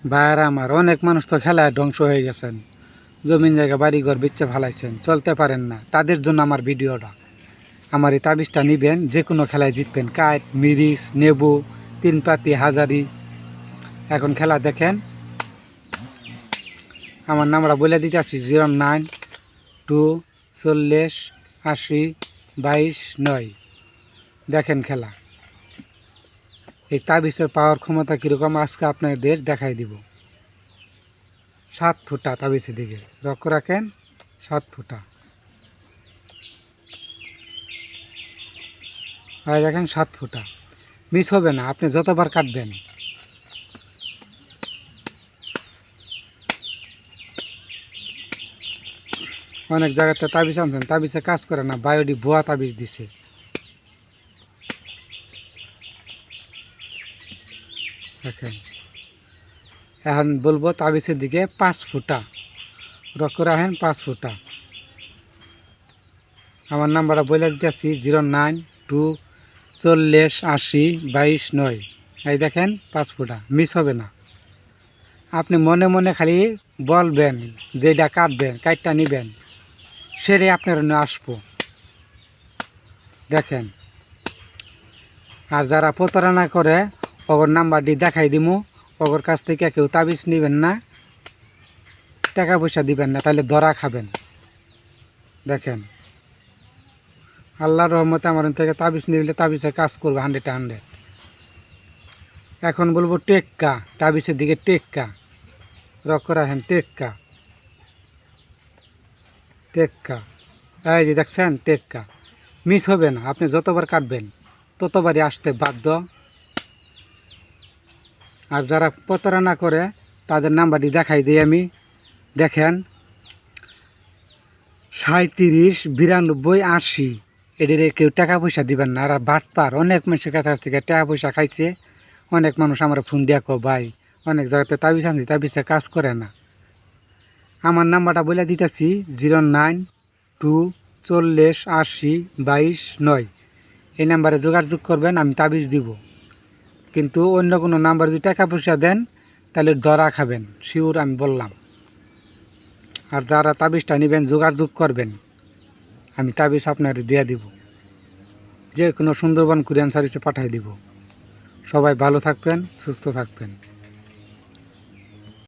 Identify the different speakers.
Speaker 1: ভাইয়ারা আমার, অনেক মানুষ তো খেলায় ধ্বংস হয়ে গেছেন, জমিন জায়গা বাড়িঘর বেচে ফেলাইছেন, চলতে পারেন না। তাদের জন্য আমার ভিডিওটা। আমার এই তাবিজটা নিবেন, যে কোনো খেলায় জিতবেন। কাঠ, মিরিচ, নেবু, তিন পাতি, হাজারি। এখন খেলা দেখেন। আমার নামটা বলে দিতে আসি 0924080229। দেখেন খেলা। এই তাবিজের পাওয়ার ক্ষমতা কীরকম আজকে আপনাদের দেখাই দিব। 7 ফুটা তাবিজের দিকে লক্ষ্য রাখেন। 7 ফুটা আর দেখেন 7 ফুটা মিস হবে না, আপনি যতবার কাটবেন। অনেক জায়গাতে তাবিজ আনছেন, তাবিজে কাজ করে না, বায়োডি ভুয়া তাবিজ দিছে। দেখেন এখন বলবো তাবিজের দিকে 5 ফুটা লক্ষ্য রাখেন। 5 ফুটা আমার নাম্বারটা বলে দিতেছি 0924080229। এই দেখেন 5 ফুটা মিস হবে না। আপনি মনে মনে খালি বলবেন, যেটা কাটবেন, কাটটা নিবেন, সেটাই আপনার জন্য আসবো। দেখেন। আর যারা প্রতারণা করে, ওর নাম্বারটি দেখাই দিমু। ওর কাছ থেকে কেউ তাবিজ নেবেন না, টাকা পয়সা দিবেন না, তাহলে ধরা খাবেন। দেখেন, আল্লাহর রহমতে আমার থেকে তাবিজ নিলে তাবিজে কাজ করবে 100-100। এখন বলবো টেক্কা, তাবিজের দিকে টেক্কা লক্ষ্য রাখেন। টেক্কা টেক্কা এই যে দেখছেন, টেক্কা মিস হবে না। আপনি যতবার কাটবেন ততবারই আসতে বাধ্য। আর যারা প্রতারণা করে, তাদের নাম্বারটি দেখাই দিই আমি। দেখেন 379280। এদের কেউ টাকা পয়সা দিবেন না। আর বাটপার অনেক মানুষের কাছ থেকে টাকা পয়সা খাইছে। অনেক মানুষ আমার ফোন দিয়া কো, ভাই অনেক জায়গাতে তাবিজ আনছি, তাবিজে কাজ করে না। আমার নাম্বারটা বলে দিতেছি 0924080229। এই নাম্বারে যোগাযোগ করবেন, আমি তাবিজ দিব। কিন্তু অন্য কোনো নাম্বার যদি টাকা পয়সা দেন, তাহলে ধরা খাবেন, শিওর আমি বললাম। আর যারা তাবিজটা নেবেন যোগাযোগ করবেন, আমি তাবিজ আপনার দিয়ে দিব। যে কোনো সুন্দরবন কুরিয়ার সার্ভিসে পাঠিয়ে দিব। সবাই ভালো থাকবেন, সুস্থ থাকবেন।